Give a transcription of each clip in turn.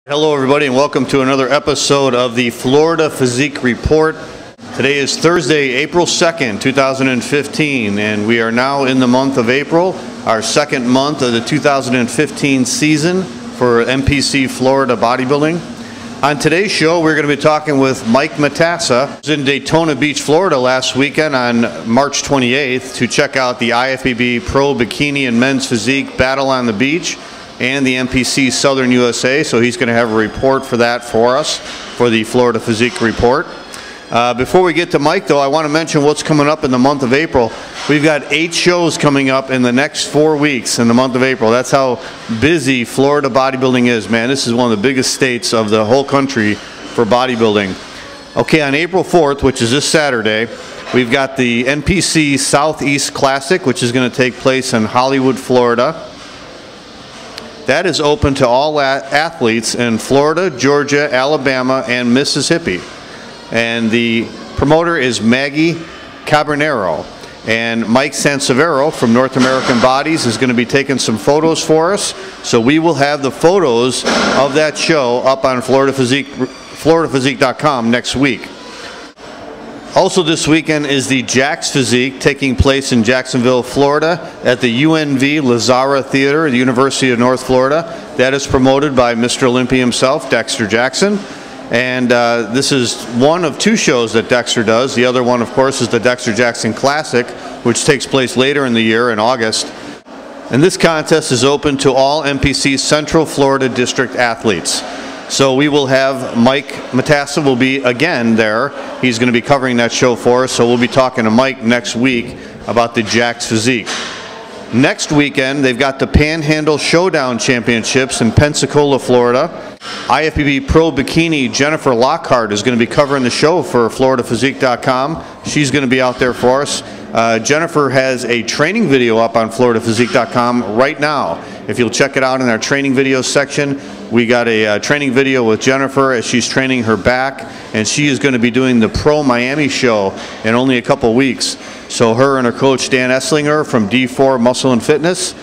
Hello everybody and welcome to another episode of the Florida Physique Report. Today is Thursday, April 2nd, 2015, and we are now in the month of April, our second month of the 2015 season for NPC Florida Bodybuilding. On today's show, we're going to be talking with Mike Mattassa. He was in Daytona Beach, Florida last weekend on March 28th to check out the IFBB Pro Bikini and Men's Physique Battle on the Beach and the NPC Southern USA, so he's going to have a report for that for us for the Florida Physique Report. Before we get to Mike though, I want to mention what's coming up in the month of April. We've got 8 shows coming up in the next 4 weeks in the month of April. That's how busy Florida bodybuilding is, man. This is one of the biggest states of the whole country for bodybuilding. Okay, on April 4th, which is this Saturday, we've got the NPC Southeast Classic, which is going to take place in Hollywood, Florida. That is open to all athletes in Florida, Georgia, Alabama, and Mississippi. And the promoter is Maggie Cabernero. And Mike Sansevero from North American Bodies is going to be taking some photos for us. So we will have the photos of that show up on FloridaPhysique.com next week. Also this weekend is the Jax Physique taking place in Jacksonville, Florida at the UNV Lazara Theater at the University of North Florida. That is promoted by Mr. Olympia himself, Dexter Jackson. And this is one of 2 shows that Dexter does. The other one, of course, is the Dexter Jackson Classic, which takes place later in the year in August. And this contest is open to all NPC Central Florida District athletes. So we will have Mike Mattassa will be again there. He's going to be covering that show for us. So we'll be talking to Mike next week about the Jax Physique. Next weekend, they've got the Panhandle Showdown Championships in Pensacola, Florida. IFBB Pro Bikini Jennifer Lockhart is going to be covering the show for FloridaPhysique.com. She's going to be out there for us. Jennifer has a training video up on FloridaPhysique.com right now. If you'll check it out in our training videos section, we got a training video with Jennifer as she's training her back, and she is going to be doing the Pro Miami show in only a couple weeks. So her and her coach Dan Esslinger from D4 Muscle and Fitness,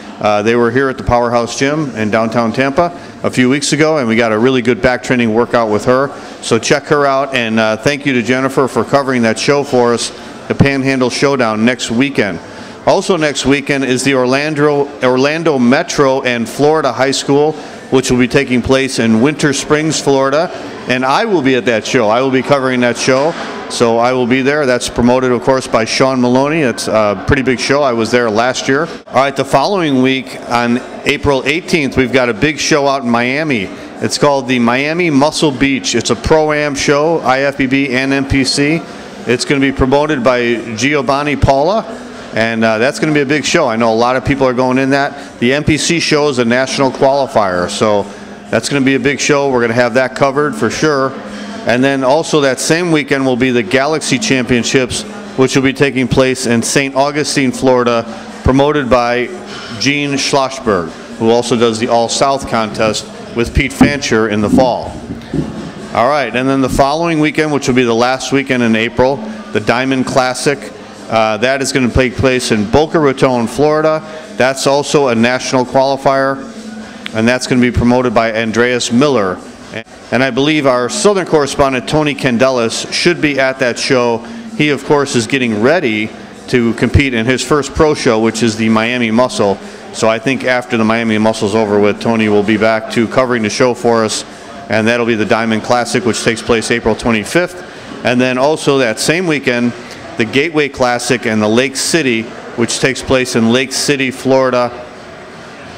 they were here at the Powerhouse Gym in downtown Tampa a few weeks ago, and we got a really good back training workout with her. So check her out, and thank you to Jennifer for covering that show for us, the Panhandle Showdown, next weekend. Also next weekend is the Orlando Metro and Florida High School, which will be taking place in Winter Springs, Florida. And I will be at that show. I will be covering that show. So I will be there. That's promoted, of course, by Sean Maloney. It's a pretty big show. I was there last year. All right, the following week on April 18th, we've got a big show out in Miami. It's called the Miami Muscle Beach. It's a Pro-Am show, IFBB and NPC. It's going to be promoted by Giovanni Paula. And that's going to be a big show. I know a lot of people are going in that. The NPC show is a national qualifier, so that's going to be a big show. We're going to have that covered for sure. And then also that same weekend will be the Galaxy Championships, which will be taking place in St. Augustine, Florida, promoted by Gene Schlossberg, who also does the All-South contest with Pete Fancher in the fall. All right, and then the following weekend, which will be the last weekend in April, the Diamond Classic. That is going to take place in Boca Raton, Florida. That's also a national qualifier, and that's going to be promoted by Andreas Miller. And I believe our Southern correspondent, Tony Candelas, should be at that show. He, of course, is getting ready to compete in his first pro show, which is the Miami Muscle. So I think after the Miami Muscle's over with, Tony will be back to covering the show for us, and that'll be the Diamond Classic, which takes place April 25th. And then also that same weekend, the Gateway Classic and the Lake City, which takes place in Lake City, Florida.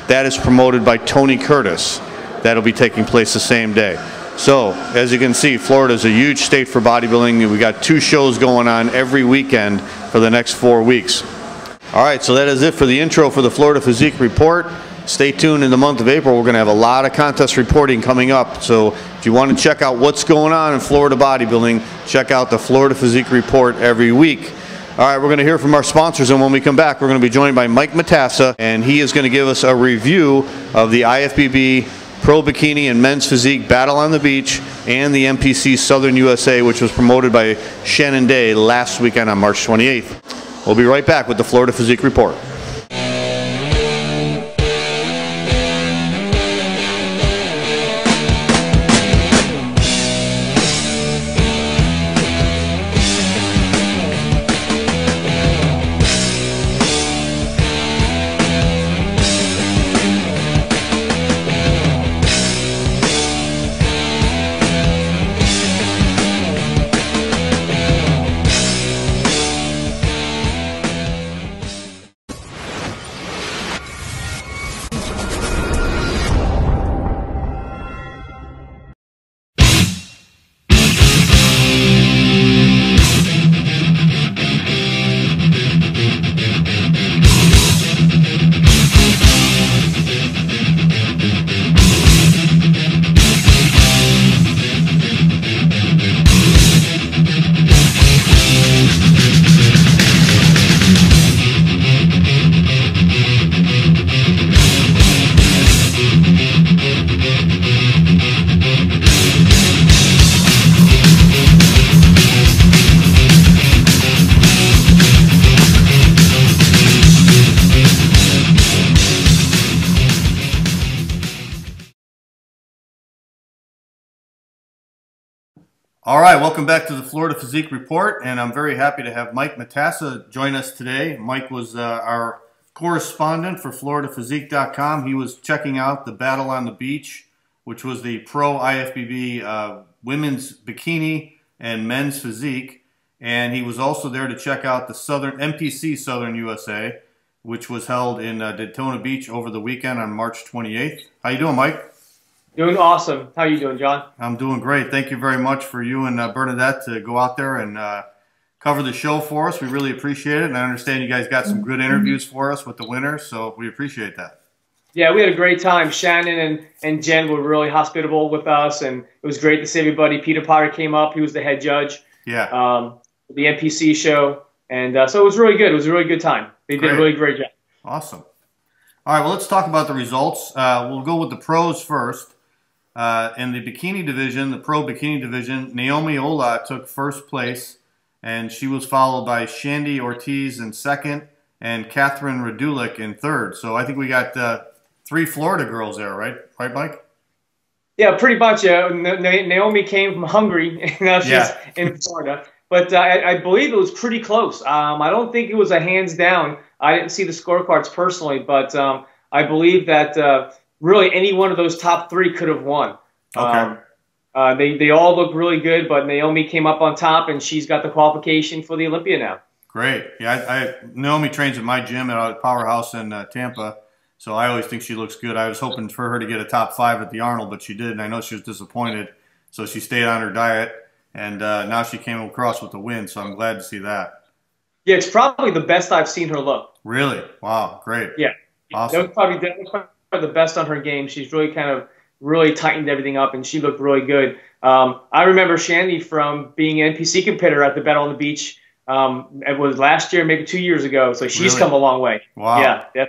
That is promoted by Tony Curtis. That'll be taking place the same day. So, as you can see, Florida is a huge state for bodybuilding. We got 2 shows going on every weekend for the next 4 weeks. All right, so that is it for the intro for the Florida Physique Report. Stay tuned in the month of April. We're going to have a lot of contest reporting coming up. So if you want to check out what's going on in Florida bodybuilding, check out the Florida Physique Report every week. All right, we're going to hear from our sponsors, and when we come back, we're going to be joined by Mike Mattassa, and he is going to give us a review of the IFBB Pro Bikini and Men's Physique Battle on the Beach and the NPC Southern USA, which was promoted by Shannon Day last weekend on March 28th. We'll be right back with the Florida Physique Report. All right, welcome back to the Florida Physique Report, and I'm very happy to have Mike Mattassa join us today. Mike was our correspondent for FloridaPhysique.com. He was checking out the Battle on the Beach, which was the pro IFBB women's bikini and men's physique, and he was also there to check out the NPC Southern USA, which was held in Daytona Beach over the weekend on March 28th. How you doing, Mike? Doing awesome. How you doing, John? I'm doing great. Thank you very much for you and Bernadette to go out there and cover the show for us. We really appreciate it, and I understand you guys got some good interviews for us with the winners, so we appreciate that. Yeah, we had a great time. Shannon and Jen were really hospitable with us, and it was great to see everybody. Peter Potter came up. He was the head judge. Yeah. The NPC show, and so it was really good. It was a really good time. They did a really great job. Awesome. All right, well, let's talk about the results. We'll go with the pros first. In the bikini division, the pro bikini division, Naomi Ola took first place, and she was followed by Shandy Ortiz in second and Catherine Radulik in third. So I think we got 3 Florida girls there, right? Right, Mike? Yeah, pretty much. Naomi came from Hungary, and now she's in Florida. But I believe it was pretty close. I don't think it was a hands down. I didn't see the scorecards personally, but I believe that really any one of those top 3 could have won. Okay. They all look really good, but Naomi came up on top, and she's got the qualification for the Olympia now. Great. Yeah, Naomi trains at my gym at Powerhouse in Tampa, so I always think she looks good. I was hoping for her to get a top 5 at the Arnold, but she did, and I know she was disappointed, so she stayed on her diet, and now she came across with the win, so I'm glad to see that. Yeah, it's probably the best I've seen her look. Really? Wow, great. Yeah. Awesome. That was probably the best on her game. She's really tightened everything up, and she looked really good. I remember Shandy from being an NPC competitor at the Battle on the Beach. It was last year, maybe 2 years ago. So she's come a long way. Wow. Yeah.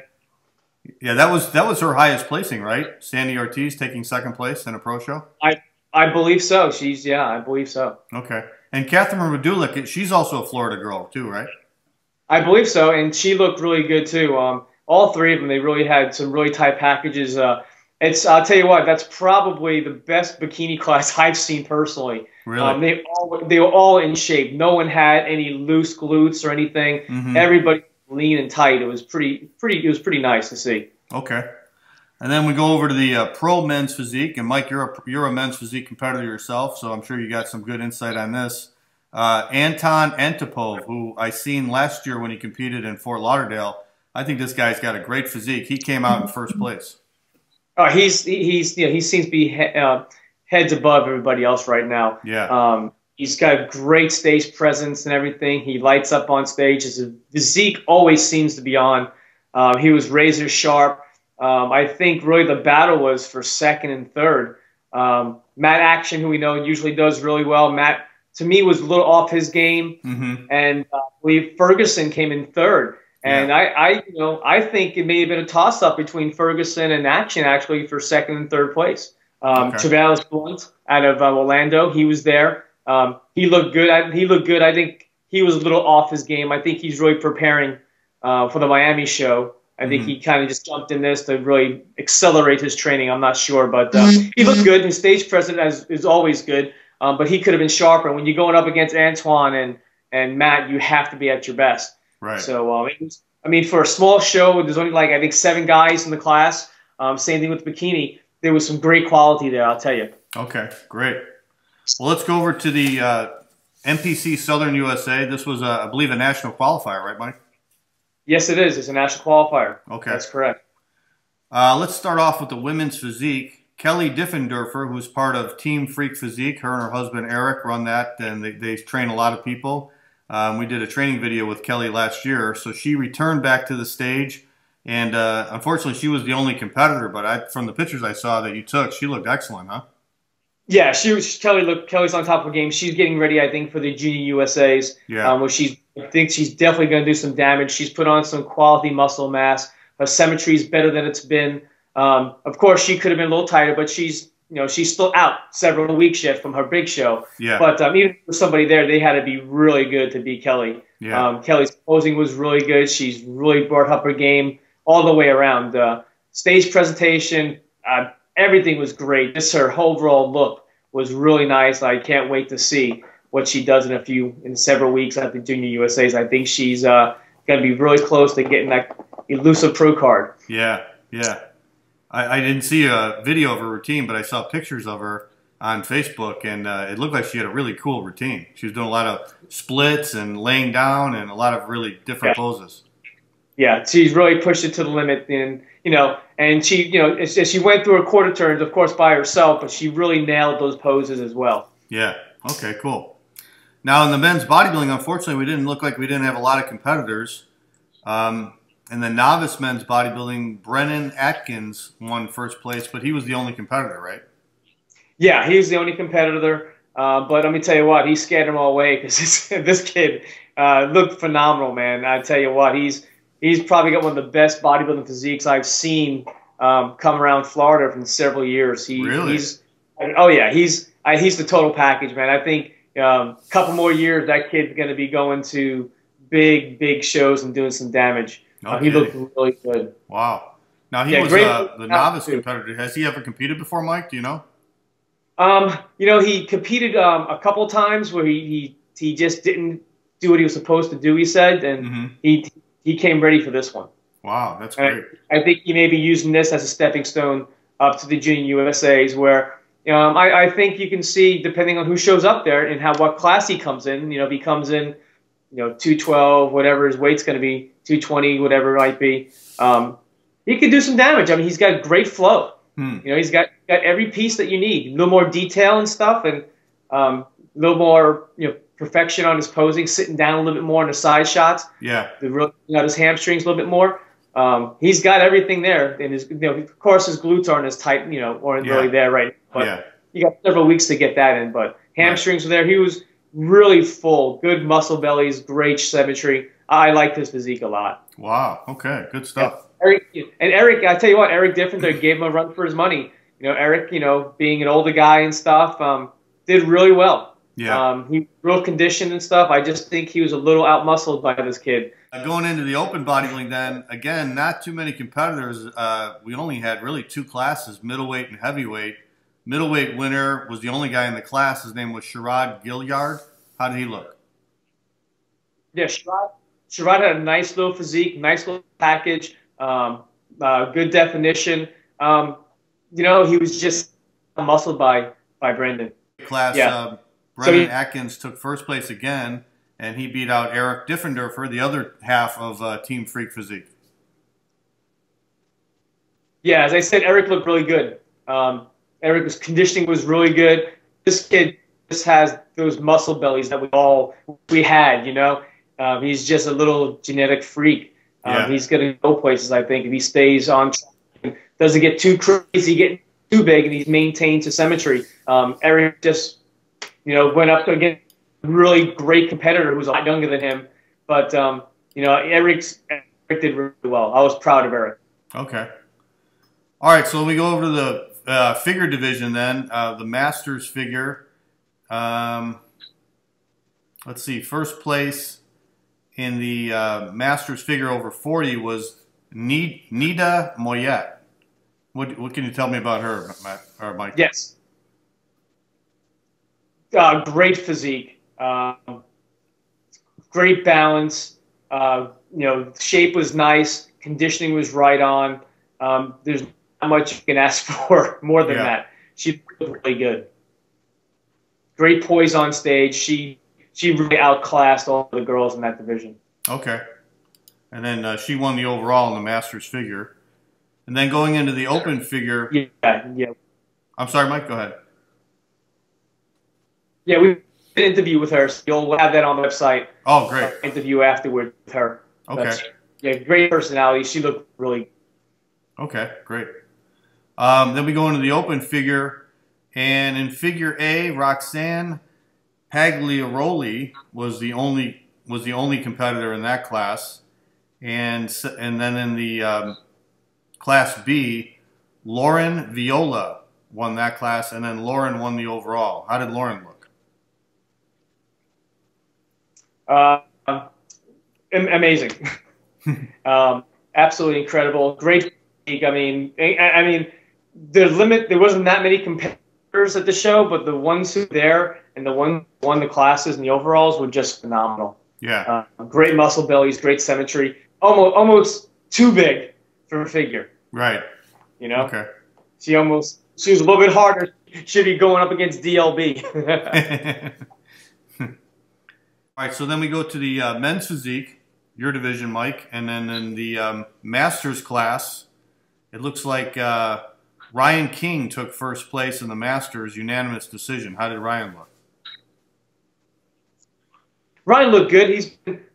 Yeah, that was her highest placing, right? Sandy Ortiz taking second place in a pro show. I believe so. I believe so. Okay. And Catherine Radulik, she's also a Florida girl too, right? I believe so, and she looked really good too. All 3 of them, they really had some really tight packages. I'll tell you what, that's probably the best bikini class I've seen personally. Really? They were all in shape. No one had any loose glutes or anything. Mm-hmm. Everybody lean and tight. It was pretty nice to see. Okay. And then we go over to the pro men's physique, and Mike, you're a men's physique competitor yourself, so I'm sure you got some good insight on this. Anton Antipov, who I seen last year when he competed in Fort Lauderdale. I think this guy's got a great physique. He came out in first place. He seems to be heads above everybody else right now. Yeah. He's got great stage presence and everything. He lights up on stage. His physique always seems to be on. He was razor sharp. I think really the battle was for second and third. Matt Action, who we know usually does really well. Matt, to me, was a little off his game, and I believe Ferguson came in third. And I think it may have been a toss-up between Ferguson and Action actually for second and third place. Travalis Blunt out of Orlando, he was there. He looked good. I think he was a little off his game. I think he's really preparing for the Miami show. I think he kind of just jumped in this to really accelerate his training. I'm not sure, but he looked good. His stage presence is always good, but he could have been sharper. When you're going up against Antoine and Matt, you have to be at your best. Right. So, for a small show, there's only I think 7 guys in the class. Same thing with the bikini. There was some great quality there, I'll tell you. Okay, great. Well, let's go over to the NPC Southern USA. This was, I believe, a national qualifier, right, Mike? Yes, it is. It's a national qualifier. Okay. That's correct. Let's start off with the women's physique. Kelly Diffendorfer, who's part of Team Freak Physique, her and her husband Eric run that, and they train a lot of people. We did a training video with Kelly last year, so she returned back to the stage, and unfortunately she was the only competitor, but from the pictures I saw that you took, she looked excellent, huh? Yeah, Kelly's on top of her game. She's getting ready, I think, for the Junior USAs, where I think she's definitely going to do some damage. She's put on some quality muscle mass. Her symmetry is better than it's been. Of course, she could have been a little tighter, but she's still out several weeks yet from her big show. Yeah. But even for somebody there, they had to be really good to beat Kelly. Yeah. Kelly's posing was really good. She's really brought up her game all the way around. Stage presentation, everything was great. Just her overall look was really nice. I can't wait to see what she does in several weeks at the Junior USA's. I think she's going to be really close to getting that elusive pro card. Yeah, yeah. I didn't see a video of her routine, but I saw pictures of her on Facebook, and it looked like she had a really cool routine. She was doing a lot of splits and laying down and a lot of really different poses. Yeah, she's really pushed it to the limit, and and she went through her quarter turns, of course, by herself, but she really nailed those poses as well. Yeah. Okay. Cool. Now, in the men's bodybuilding, unfortunately, we didn't have a lot of competitors. In the novice men's bodybuilding, Brennan Atkins won first place, but he was the only competitor, right? Yeah, he was the only competitor. But let me tell you what, he scared them all away because this kid looked phenomenal, man. I tell you what, he's probably got one of the best bodybuilding physiques I've seen come around Florida in several years. Really? Oh yeah, he's the total package, man. I think a couple more years, that kid's going to be going to big shows and doing some damage. Okay. He looked really good. Wow. Now, he was the novice competitor. Has he ever competed before, Mike? Do you know? He competed a couple times where he just didn't do what he was supposed to do, he said, and he came ready for this one. Wow, that's great. I think he may be using this as a stepping stone up to the Junior USA's where I think you can see, depending on who shows up there and what class he comes in, if he comes in, 212, whatever his weight's going to be, 220, whatever it might be, he could do some damage. I mean, he's got great flow. He's got every piece that you need. A little more detail and stuff, and a little more perfection on his posing, sitting down a little bit more in the side shots. Yeah. His hamstrings a little bit more. He's got everything there, and of course his glutes aren't as tight, aren't really there right now. But you got several weeks to get that in. But hamstrings were there. He was really full, good muscle bellies, great symmetry. I like his physique a lot. Wow. Okay. Good stuff. Yeah. Eric, I tell you what, Eric Diffender gave him a run for his money. Eric, being an older guy and stuff, did really well. Yeah. He real conditioned and stuff. I just think he was a little out-muscled by this kid. Going into the open bodybuilding then, again, not too many competitors. We only had really two classes, middleweight and heavyweight. Middleweight winner was the only guy in the class. His name was Sherrod Gilliard. How did he look? Yeah, Sherrod had a nice little physique, nice little package, good definition. He was just muscled by Brendan. Class, Brendan Atkins took first place again, and he beat out Eric Diffender for the other half of Team Freak Physique. Yeah, as I said, Eric looked really good. Eric's conditioning was really good. This kid just has those muscle bellies that we had, He's just a little genetic freak. He's going to go places, I think, if he stays on track, doesn't get too crazy, getting too big, and he maintains his symmetry. Eric just, went up against a really great competitor who was a lot younger than him. But, Eric did really well. I was proud of Eric. Okay. All right, so we go over to the figure division then, the Masters figure. Let's see, first place in the Masters figure over 40 was Nida Moyet. What can you tell me about her, Mike? Yes. Great physique. Great balance. Shape was nice. Conditioning was right on. There's not much you can ask for more than that. She looked really good. Great poise on stage. She really outclassed all the girls in that division. Okay. And then she won the overall in the Masters figure. And then going into the open figure. Yeah. I'm sorry, Mike, go ahead. Yeah, we did an interview with her. So you'll have that on the website. Oh, great. Interview afterward with her. Okay. Great personality. She looked really. Okay, great. Then we go into the open figure. And in figure A, Roxanne Pagliaroli was the only competitor in that class, and then in the class B, Lauren Viola won that class, and then Lauren won the overall. How did Lauren look? Amazing, absolutely incredible, great physique. I mean, the limit. There wasn't that many competitors competitors at the show, but the ones who were there and the ones who won the classes and the overalls were just phenomenal. Yeah. Great muscle bellies, great symmetry, almost too big for a figure. Right. You know? Okay. She was a little bit harder. Should be going up against DLB. All right, so then we go to the men's physique, your division, Mike, and then in the masters class, it looks like Ryan King took first place in the masters, unanimous decision. How did Ryan look? Ryan looked good.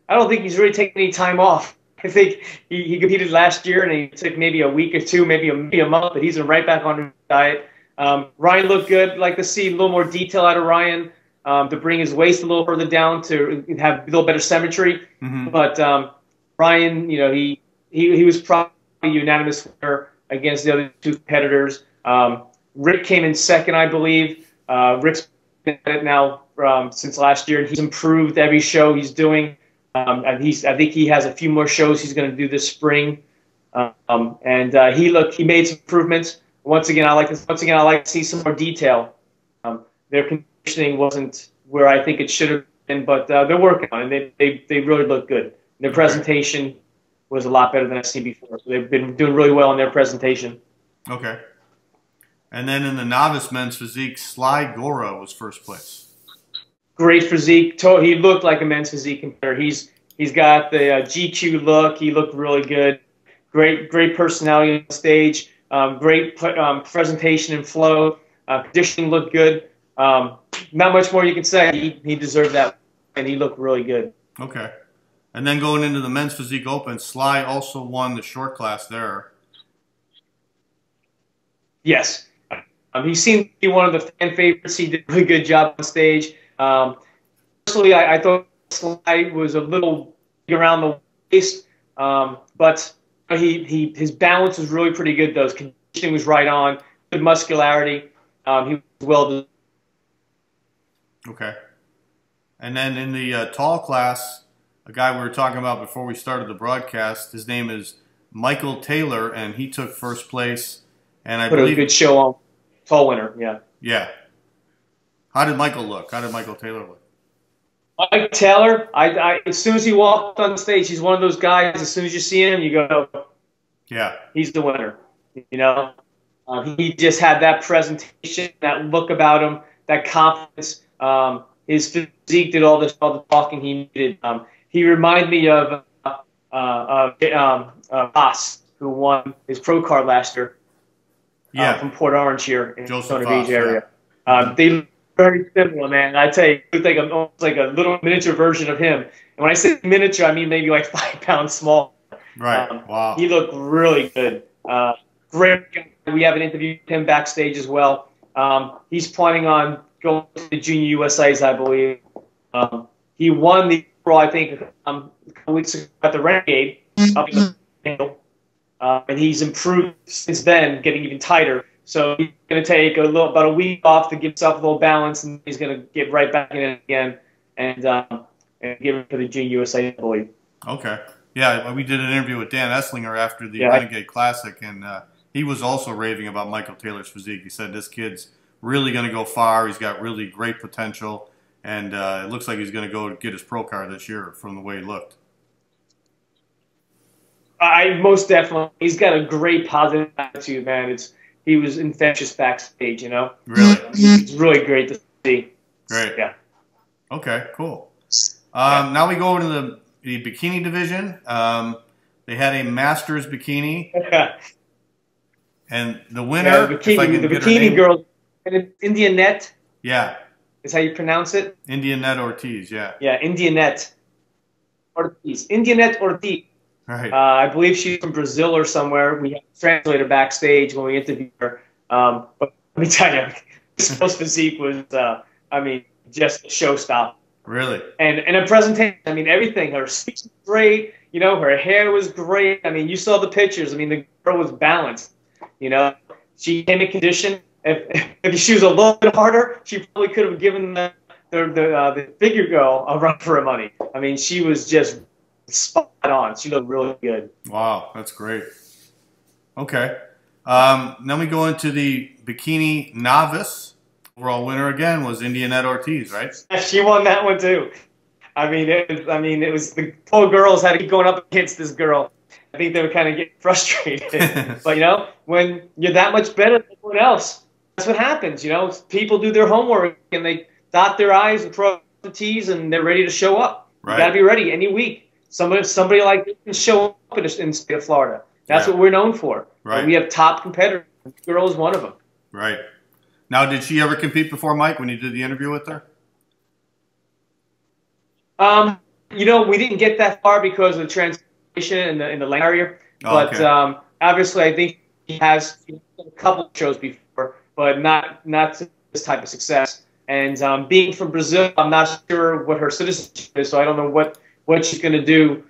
I don't think he's really taken any time off. I think he competed last year and he took maybe a week or two, maybe a month, but he's right back on the diet. Ryan looked good. I'd like to see a little more detail out of Ryan to bring his waist a little further down to have a little better symmetry. Mm-hmm. But Ryan, you know, he was probably unanimous winner against the other two competitors. Rick came in second, I believe. Rick's been at it now since last year, and he's improved every show he's doing. I think he has a few more shows he's going to do this spring. He made some improvements. Once again, I like to see some more detail. Their conditioning wasn't where I think it should have been, but they're working on it. They really look good. Their presentation was a lot better than I've seen before. So they've been doing really well in their presentation. Okay. And then in the novice men's physique, Sly Gora was first place. Great physique. He looked like a men's physique competitor. He's got the GQ look. He looked really good. Great personality on stage. Great presentation and flow. Conditioning looked good. Not much more you can say. He deserved that, and he looked really good. Okay. And then going into the men's physique open, Sly also won the short class there. Yes. He seemed to be one of the fan favorites. He did a really good job on stage. Personally, I thought Sly was a little big around the waist, but his balance was really pretty good, though. His conditioning was right on, good muscularity. He was well. Okay. And then in the tall class, a guy we were talking about before we started the broadcast, his name is Michael Taylor, and he took first place. And I believe a good show on tall winner. Yeah. Yeah. How did Michael look? How did Michael Taylor look? Mike Taylor, as soon as he walked on stage, he's one of those guys. As soon as you see him, you go, yeah, he's the winner. You know, he just had that presentation, that look about him, that confidence. His physique did all the talking he needed. He reminded me of Haas, who won his pro card last year. From Port Orange here in the Daytona Beach area. Yeah. They look very similar, man. I tell you, it's like almost like a little miniature version of him. And when I say miniature, I mean maybe like 5 pounds small. Right. Wow. He looked really good. Great guy. We have an interview with him backstage as well. He's planning on going to the Junior USA's, I believe. He won the overall, I think, a couple weeks ago at the Renegade up in the handle. And he's improved since then, getting even tighter. So he's going to take about a week off to give himself a little balance, and he's going to get right back in it again and give it to the Junior USA, I believe. Okay. Yeah, we did an interview with Dan Esslinger after the Renegade Classic, and he was also raving about Michael Taylor's physique. He said this kid's really going to go far. He's got really great potential, and it looks like he's going to go get his pro card this year from the way he looked. Most definitely. He's got a great positive attitude, man. He was infectious backstage, you know? Really? It's really great to see. Great. Yeah. Okay, cool. Now we go into the bikini division. They had a Masters bikini. And the winner, the bikini girl, Indianette. Yeah. Is how you pronounce it? Indianette Ortiz, yeah. Yeah, Indianette Ortiz. Indianette Ortiz. Right. I believe she's from Brazil or somewhere. We had a translator backstage when we interviewed her. But let me tell you, this girl's physique was, just a showstopper. Really? And a presentation, everything. Her speech was great. You know, her hair was great. You saw the pictures. The girl was balanced. You know, she came in condition. If she was a little bit harder, she probably could have given the figure girl a run for her money. She was just spot on. She looked really good. Wow, that's great. Okay. Then we go into the bikini novice. overall winner again was Indianette Ortiz, right? She won that one too. I mean, it was the poor girls had to keep going up against this girl. I think they were kind of getting frustrated. But, you know, when you're that much better than everyone else, that's what happens. You know, people do their homework and they dot their I's and cross the T's and they're ready to show up. Right. You got to be ready any week. Somebody like this can show up in the state of Florida. That's what we're known for. Right. And we have top competitors. This girl is one of them. Right. Now, did she ever compete before, Mike, when you did the interview with her? You know, we didn't get that far because of the transportation in the lane area. But obviously, I think she has done a couple of shows before, but not this type of success. And being from Brazil, I'm not sure what her citizenship is, so I don't know what she's going to do.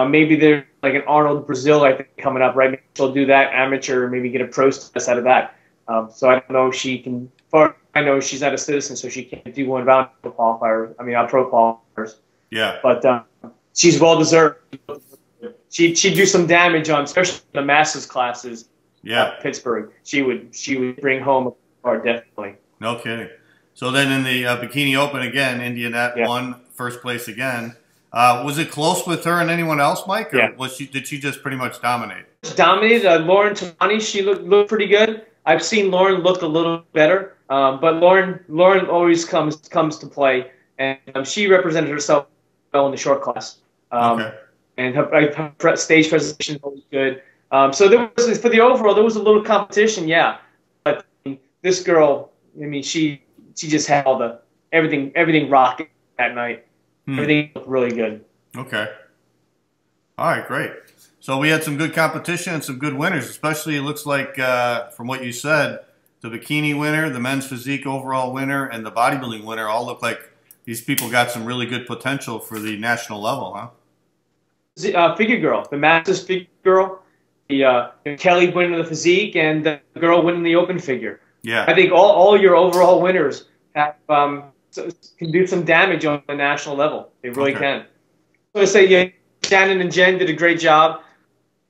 Maybe there's like an Arnold Brazil, I think, coming up, right? Maybe she'll do that amateur, maybe get a pro status out of that. So I don't know if she can. Far I know, she's not a citizen, so she can't do one round qualifiers. I mean, pro qualifiers. Yeah. But she's well deserved. She'd do some damage on, especially the masters classes. Yeah. At Pittsburgh, she would bring home a card, definitely. No kidding. So then in the Bikini Open again, Indianette won first place again. Was it close with her and anyone else, Mike? Or did she just pretty much dominate? She dominated. Lauren Tamani, she looked pretty good. I've seen Lauren look a little better, but Lauren always comes to play, and she represented herself well in the short class. And her stage presentation was good. So there was, for the overall, there was a little competition, but this girl, I mean, she just had all the everything rocking that night. Everything looked really good. Okay. All right, great. So we had some good competition and some good winners, especially it looks like, from what you said, the bikini winner, the men's physique overall winner, and the bodybuilding winner all look like these people got some really good potential for the national level, huh? Figure girl, the masters figure girl, the Kelly winning the physique, and the girl winning the open figure. Yeah. I think all your overall winners have can do some damage on the national level. They really can. So I say, Shannon and Jen did a great job.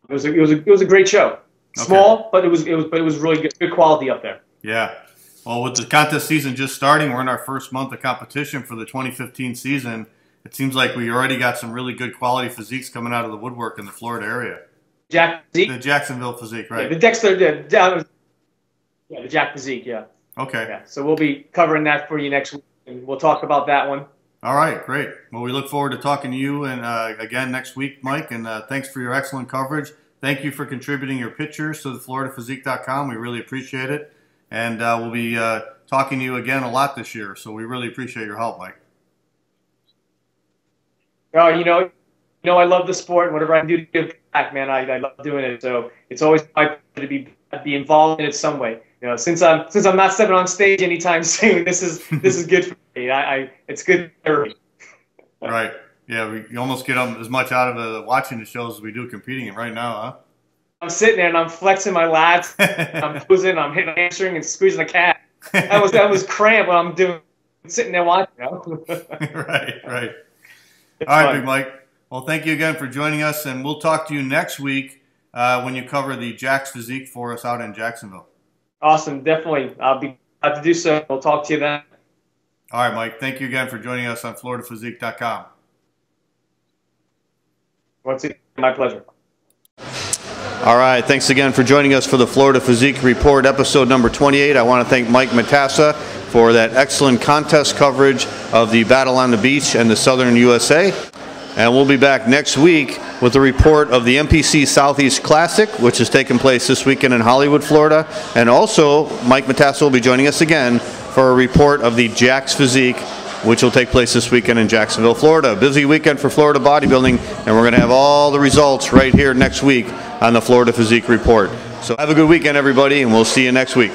It was a great show. Small, but it was really good quality up there. Yeah. Well, with the contest season just starting, we're in our first month of competition for the 2015 season. It seems like we already got some really good quality physiques coming out of the woodwork in the Florida area. The Jacksonville physique, right? Yeah, the Jack physique, yeah. Okay. Yeah. So we'll be covering that for you next week, and we'll talk about that one. All right, great. Well, we look forward to talking to you and again next week, Mike. And thanks for your excellent coverage. Thank you for contributing your pictures to the FloridaPhysique.com. We really appreciate it. And we'll be talking to you again a lot this year. So we really appreciate your help, Mike. Oh, you know, I love the sport. Whatever I can do to give back, man, I love doing it. So it's always my pleasure to be involved in it some way. You know, since I'm not stepping on stage anytime soon, this is good for me. It's good for me. Right. Yeah, you almost get as much out of watching the shows as we do competing in right now, huh? I'm sitting there and I'm flexing my lats, I'm posing, I'm hitting a hamstring and squeezing a cat. That was cramp what I'm doing, sitting there watching. You know? Right. All right, Big Mike. Well, thank you again for joining us, and we'll talk to you next week when you cover the Jack's Physique for us out in Jacksonville. Awesome, definitely. I'll be glad to do so. We'll talk to you then. All right, Mike. Thank you again for joining us on FloridaPhysique.com. Once again, my pleasure. All right, thanks again for joining us for the Florida Physique Report, episode number 28. I want to thank Mike Mattassa for that excellent contest coverage of the Battle on the Beach and the Southern USA. And we'll be back next week with a report of the NPC Southeast Classic, which is taking place this weekend in Hollywood, Florida. And also, Mike Mattassa will be joining us again for a report of the Jack's Physique, which will take place this weekend in Jacksonville, Florida. Busy weekend for Florida bodybuilding, and we're going to have all the results right here next week on the Florida Physique Report. So have a good weekend, everybody, and we'll see you next week.